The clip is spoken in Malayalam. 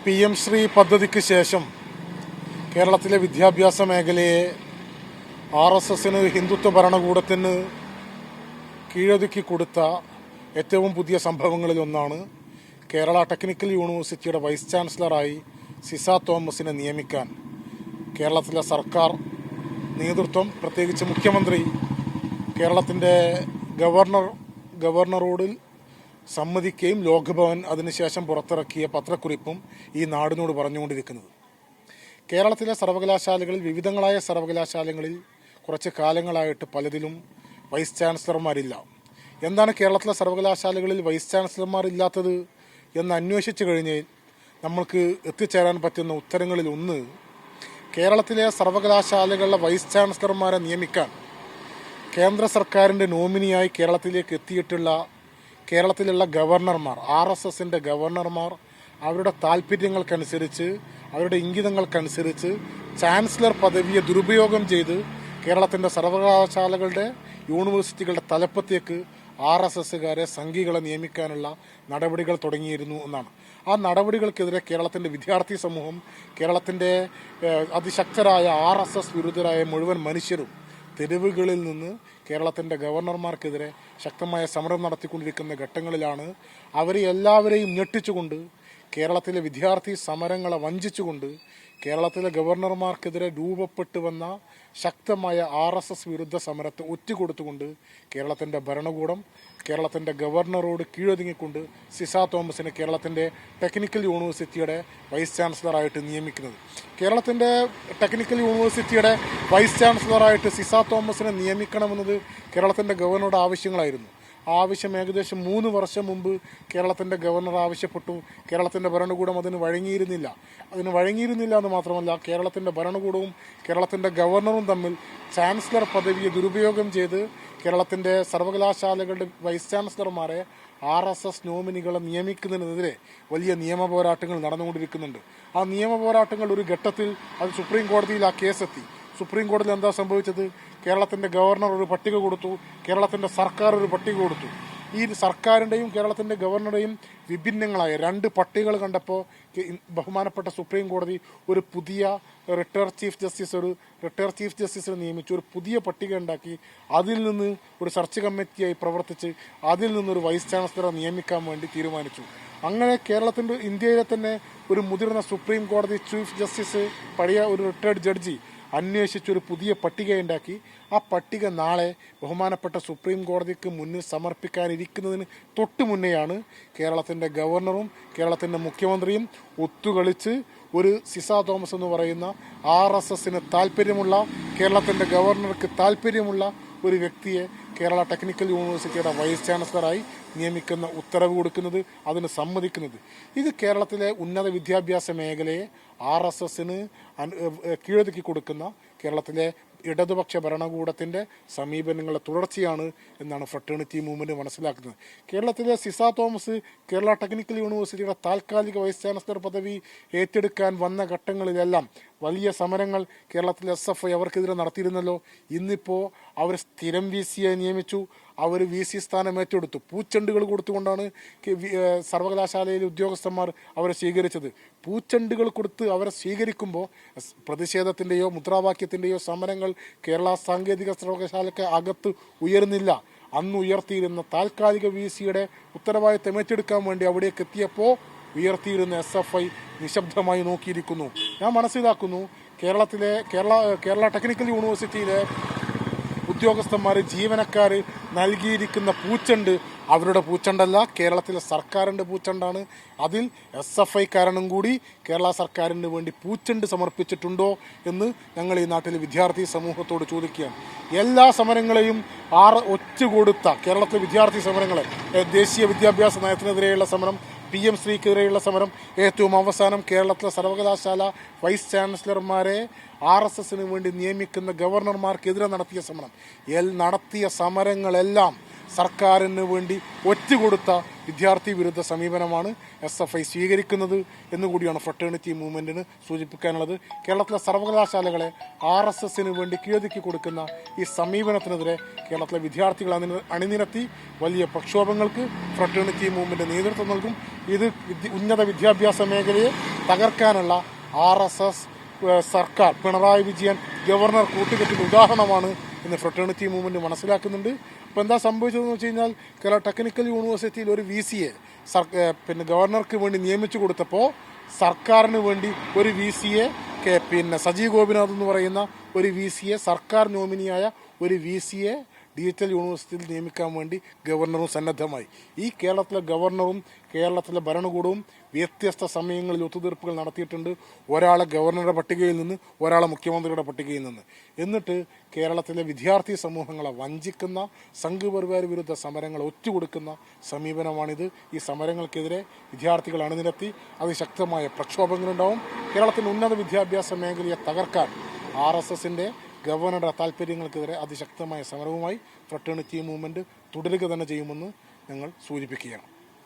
PM ശ്രീ പദ്ധതിക്ക് ശേഷം കേരളത്തിലെ വിദ്യാഭ്യാസ മേഖലയെ RSSന് ഹിന്ദുത്വ ഭരണകൂടത്തിന് കീഴൊതുക്കി കൊടുത്ത ഏറ്റവും പുതിയ സംഭവങ്ങളിലൊന്നാണ് കേരള ടെക്നിക്കൽ യൂണിവേഴ്സിറ്റിയുടെ വൈസ് ചാൻസലറായി സിസ തോമസിനെ നിയമിക്കാൻ കേരളത്തിലെ സർക്കാർ നേതൃത്വം, പ്രത്യേകിച്ച് മുഖ്യമന്ത്രി, കേരളത്തിൻ്റെ ഗവർണറോട് സമ്മതിക്കുകയും ലോക്ഭവൻ അതിനുശേഷം പുറത്തിറക്കിയ പത്രക്കുറിപ്പും ഈ നാടിനോട് പറഞ്ഞുകൊണ്ടിരിക്കുന്നത്. കേരളത്തിലെ സർവകലാശാലകളിൽ, വിവിധങ്ങളായ സർവകലാശാലകളിൽ കുറച്ച് കാലങ്ങളായിട്ട് പലതിലും വൈസ് ചാൻസലർമാരില്ല. എന്താണ് കേരളത്തിലെ സർവകലാശാലകളിൽ വൈസ് ചാൻസലർമാരില്ലാത്തത് എന്ന് അന്വേഷിച്ചു കഴിഞ്ഞാൽ നമ്മൾക്ക് എത്തിച്ചേരാൻ പറ്റുന്ന ഉത്തരങ്ങളിൽ ഒന്ന്, കേരളത്തിലെ സർവകലാശാലകളിലെ വൈസ് ചാൻസലർമാരെ നിയമിക്കാൻ കേന്ദ്ര സർക്കാരിൻ്റെ നോമിനിയായി കേരളത്തിലേക്ക് എത്തിയിട്ടുള്ള കേരളത്തിലുള്ള ഗവർണർമാർ, RSSൻ്റെ ഗവർണർമാർ അവരുടെ താല്പര്യങ്ങൾക്കനുസരിച്ച്, അവരുടെ ഇംഗിതങ്ങൾക്കനുസരിച്ച് ചാൻസലർ പദവിയെ ദുരുപയോഗം ചെയ്ത് കേരളത്തിൻ്റെ സർവകലാശാലകളുടെ, യൂണിവേഴ്സിറ്റികളുടെ തലപ്പത്തേക്ക് RSSകാരെ, സംഘികളെ നിയമിക്കാനുള്ള നടപടികൾ തുടങ്ങിയിരുന്നു എന്നാണ്. ആ നടപടികൾക്കെതിരെ കേരളത്തിൻ്റെ വിദ്യാർത്ഥി സമൂഹം, കേരളത്തിൻ്റെ അതിശക്തരായ RSS വിരുദ്ധരായ മുഴുവൻ മനുഷ്യരും തെരുവുകളിൽ നിന്ന് കേരളത്തിൻ്റെ ഗവർണർമാർക്കെതിരെ ശക്തമായ സമരം നടത്തിക്കൊണ്ടിരിക്കുന്ന ഘട്ടങ്ങളിലാണ് അവരെ എല്ലാവരെയും ഞെട്ടിച്ചുകൊണ്ട്, കേരളത്തിലെ വിദ്യാർത്ഥി സമരങ്ങളെ വഞ്ചിച്ചുകൊണ്ട് കേരളത്തിലെ ഗവർണർമാർക്കെതിരെ രൂപപ്പെട്ടു വന്ന ശക്തമായ RSS വിരുദ്ധ സമരത്തെ ഒറ്റുകൊടുത്തുകൊണ്ട് കേരളത്തിൻ്റെ ഭരണകൂടം കേരളത്തിൻ്റെ ഗവർണറോട് കീഴൊതുങ്ങിക്കൊണ്ട് സിസ തോമസിനെ കേരളത്തിൻ്റെ ടെക്നിക്കൽ യൂണിവേഴ്സിറ്റിയുടെ വൈസ് ചാൻസലറായിട്ട് നിയമിക്കുന്നത്. കേരളത്തിൻ്റെ ടെക്നിക്കൽ യൂണിവേഴ്സിറ്റിയുടെ വൈസ് ചാൻസലറായിട്ട് സിസ തോമസിനെ നിയമിക്കണമെന്നത് കേരളത്തിൻ്റെ ഗവർണറുടെ ആവശ്യങ്ങളായിരുന്നു. ആവശ്യം ഏകദേശം 3 വർഷം മുമ്പ് കേരളത്തിൻ്റെ ഗവർണർ ആവശ്യപ്പെട്ടു. കേരളത്തിൻ്റെ ഭരണകൂടം അതിന് വഴങ്ങിയിരുന്നില്ല എന്ന് മാത്രമല്ല, കേരളത്തിൻ്റെ ഭരണകൂടവും കേരളത്തിൻ്റെ ഗവർണറും തമ്മിൽ ചാൻസലർ പദവിയെ ദുരുപയോഗം ചെയ്ത് കേരളത്തിൻ്റെ സർവകലാശാലകളുടെ വൈസ് ചാൻസലർമാരെ RSS നോമിനികളെ നിയമിക്കുന്നതിനെതിരെ വലിയ നിയമ പോരാട്ടങ്ങൾ നടന്നുകൊണ്ടിരിക്കുന്നുണ്ട്. ആ നിയമ പോരാട്ടങ്ങൾ ഒരു ഘട്ടത്തിൽ അത് സുപ്രീം കോടതിയിൽ ആ കേസെത്തി. സുപ്രീം കോടതിയിൽ എന്താ സംഭവിച്ചത്? കേരളത്തിൻ്റെ ഗവർണർ ഒരു പട്ടിക കൊടുത്തു, കേരളത്തിൻ്റെ സർക്കാർ ഒരു പട്ടിക കൊടുത്തു. ഈ സർക്കാരിൻ്റെയും കേരളത്തിൻ്റെ ഗവർണറുടെയും വിഭിന്നങ്ങളായ 2 പട്ടികകൾ കണ്ടപ്പോൾ ബഹുമാനപ്പെട്ട സുപ്രീം കോടതി ഒരു പുതിയ റിട്ടയർ ചീഫ് ജസ്റ്റിസിനെ നിയമിച്ചു, ഒരു പുതിയ പട്ടിക ഉണ്ടാക്കി. അതിൽ നിന്ന് ഒരു സെർച്ച് കമ്മിറ്റിയായി പ്രവർത്തിച്ച് അതിൽ നിന്നൊരു വൈസ് ചാൻസലറെ നിയമിക്കാൻ വേണ്ടി തീരുമാനിച്ചു. അങ്ങനെ ഇന്ത്യയിലെ തന്നെ ഒരു മുതിർന്ന സുപ്രീം കോടതി ചീഫ് ജസ്റ്റിസ്, പഴയ ഒരു റിട്ടയർഡ് ജഡ്ജി അന്വേഷിച്ചൊരു പുതിയ പട്ടികയുണ്ടാക്കി. ആ പട്ടിക നാളെ ബഹുമാനപ്പെട്ട സുപ്രീം കോടതിക്ക് മുന്നിൽ സമർപ്പിക്കാനിരിക്കുന്നതിന് തൊട്ട് മുന്നെയാണ് കേരളത്തിൻ്റെ ഗവർണറും കേരളത്തിൻ്റെ മുഖ്യമന്ത്രിയും ഒത്തുകളിച്ച് ഒരു സിസ തോമസ് എന്ന് പറയുന്ന RSSന് താല്പര്യമുള്ള, കേരളത്തിൻ്റെ ഗവർണർക്ക് താല്പര്യമുള്ള ഒരു വ്യക്തിയെ കേരള ടെക്നിക്കൽ യൂണിവേഴ്സിറ്റിയുടെ വൈസ് ചാൻസലറായി നിയമിക്കുന്ന ഉത്തരവ് കൊടുക്കുന്നത്, അതിന് സമ്മതിക്കുന്നത്. ഇത് കേരളത്തിലെ ഉന്നത വിദ്യാഭ്യാസ മേഖലയെ RSSന് കീഴൊതുക്കി കൊടുക്കുന്ന കേരളത്തിലെ ഇടതുപക്ഷ ഭരണകൂടത്തിൻ്റെ സമീപനങ്ങളുടെ തുടർച്ചയാണ് എന്നാണ് ഫ്രട്ടേണിറ്റി മൂവ്മെൻറ്റ് മനസ്സിലാക്കുന്നത്. കേരളത്തിലെ സിസ തോമസ് കേരള ടെക്നിക്കൽ യൂണിവേഴ്സിറ്റിയുടെ താൽക്കാലിക വൈസ് ചാൻസലർ പദവി ഏറ്റെടുക്കാൻ വന്ന ഘട്ടങ്ങളിലെല്ലാം വലിയ സമരങ്ങൾ കേരളത്തിലെ SFI അവർക്കെതിരെ നടത്തിയിരുന്നല്ലോ. ഇന്നിപ്പോൾ അവർ സ്ഥിരം VCയെ നിയമിച്ചു, അവർ VC സ്ഥാനം ഏറ്റെടുത്തു. പൂച്ചെണ്ടുകൾ കൊടുത്തുകൊണ്ടാണ് സർവകലാശാലയിലെ ഉദ്യോഗസ്ഥന്മാർ അവരെ സ്വീകരിച്ചത്. പൂച്ചെണ്ടുകൾ കൊടുത്ത് അവരെ സ്വീകരിക്കുമ്പോൾ പ്രതിഷേധത്തിൻ്റെയോ മുദ്രാവാക്യത്തിൻ്റെയോ സമരങ്ങൾ കേരള സാങ്കേതിക സർവകലാശാലയ്ക്ക് അകത്ത് ഉയർന്നില്ല. അന്ന് ഉയർത്തിയിരുന്ന താൽക്കാലിക VCയുടെ ഉത്തരവാദിത്തം ഏറ്റെടുക്കാൻ വേണ്ടി അവിടേക്ക് എത്തിയപ്പോൾ ഉയർത്തിയിരുന്ന SFI നിശബ്ദമായി നോക്കിയിരിക്കുന്നു. ഞാൻ മനസ്സിലാക്കുന്നു, കേരള ടെക്നിക്കൽ യൂണിവേഴ്സിറ്റിയിലെ ഉദ്യോഗസ്ഥന്മാർ, ജീവനക്കാർ നൽകിയിരിക്കുന്ന പൂച്ചെണ്ട് അവരുടെ പൂച്ചെണ്ടല്ല, കേരളത്തിലെ സർക്കാരിൻ്റെ പൂച്ചെണ്ടാണ്. അതിൽ SFI കാരണം കൂടി കേരള സർക്കാരിന് വേണ്ടി പൂച്ചെണ്ട് സമർപ്പിച്ചിട്ടുണ്ടോ എന്ന് ഞങ്ങൾ ഈ നാട്ടിലെ വിദ്യാർത്ഥി സമൂഹത്തോട് ചോദിക്കുകയാണ്. എല്ലാ സമരങ്ങളെയും ഒറ്റുകൊടുത്ത കേരളത്തിലെ വിദ്യാർത്ഥി സമരങ്ങളെ, ദേശീയ വിദ്യാഭ്യാസ നയത്തിനെതിരെയുള്ള സമരം, PM ശ്രീക്കെതിരെയുള്ള സമരം, ഏറ്റവും അവസാനം കേരളത്തിലെ സർവകലാശാല വൈസ് ചാൻസലർമാരെ RSSന് വേണ്ടി നിയമിക്കുന്ന ഗവർണർമാർക്കെതിരെ നടത്തിയ സമരങ്ങളെല്ലാം സർക്കാരിന് വേണ്ടി ഒറ്റുകൊടുത്ത വിദ്യാർത്ഥി വിരുദ്ധ സമീപനമാണ് SFI സ്വീകരിക്കുന്നത് എന്നുകൂടിയാണ് ഫ്രട്ടേണിറ്റി മൂവ്മെൻറ്റിന് സൂചിപ്പിക്കാനുള്ളത്. കേരളത്തിലെ സർവകലാശാലകളെ RSSന് വേണ്ടി കീഴൊതുക്കി കൊടുക്കുന്ന ഈ സമീപനത്തിനെതിരെ കേരളത്തിലെ വിദ്യാർത്ഥികൾ അണിനിരത്തി വലിയ പ്രക്ഷോഭങ്ങൾക്ക് ഫ്രട്ടേണിറ്റി മൂവ്മെൻറ്റ് നേതൃത്വം നൽകും. ഇത് ഉന്നത വിദ്യാഭ്യാസ മേഖലയെ തകർക്കാനുള്ള RSS സർക്കാർ പിണറായി വിജയൻ ഗവർണർ കൂട്ടുകെട്ടിൻ്റെ ഉദാഹരണമാണ് ഇന്ന് ഫ്രട്ടേണിറ്റി മൂവ്മെൻറ്റ് മനസ്സിലാക്കുന്നുണ്ട്. ഇപ്പോൾ എന്താ സംഭവിച്ചതെന്ന് വെച്ച് കഴിഞ്ഞാൽ കേരള ടെക്നിക്കൽ യൂണിവേഴ്സിറ്റിയിൽ ഒരു VCയെ ഗവർണർക്ക് വേണ്ടി നിയമിച്ചു കൊടുത്തപ്പോൾ സർക്കാരിന് വേണ്ടി ഒരു VCയെ സജി ഗോപിനാഥ് എന്ന് പറയുന്ന ഒരു VCയെ സർക്കാർ നോമിനിയായ ഒരു VCയെ ഡിജിറ്റൽ യൂണിവേഴ്സിറ്റിയിൽ നിയമിക്കാൻ വേണ്ടി ഗവർണറും സന്നദ്ധമായി. ഈ കേരളത്തിലെ ഗവർണറും കേരളത്തിലെ ഭരണകൂടവും വ്യത്യസ്ത സമയങ്ങളിൽ ഒത്തുതീർപ്പുകൾ നടത്തിയിട്ടുണ്ട്. ഒരാളെ ഗവർണറുടെ പട്ടികയിൽ നിന്ന്, ഒരാളെ മുഖ്യമന്ത്രിയുടെ പട്ടികയിൽ നിന്ന്. എന്നിട്ട് കേരളത്തിലെ വിദ്യാർത്ഥി സമൂഹങ്ങളെ വഞ്ചിക്കുന്ന സംഘപരിവാര വിരുദ്ധ സമരങ്ങൾ ഒറ്റുകൊടുക്കുന്ന സമീപനമാണിത്. ഈ സമരങ്ങൾക്കെതിരെ വിദ്യാർത്ഥികൾ അണിനിരത്തി അതിശക്തമായ പ്രക്ഷോഭങ്ങളുണ്ടാവും. കേരളത്തിൻ്റെ ഉന്നത വിദ്യാഭ്യാസ മേഖലയെ തകർക്കാൻ RSSന്റെ ഗവർണറുടെ താൽപ്പര്യങ്ങൾക്കെതിരെ അതിശക്തമായ സമരവുമായി ഫ്രട്ടേണിറ്റി മൂവ്മെൻറ്റ് തുടരുക തന്നെ ചെയ്യുമെന്ന് ഞങ്ങൾ സൂചിപ്പിക്കുകയാണ്.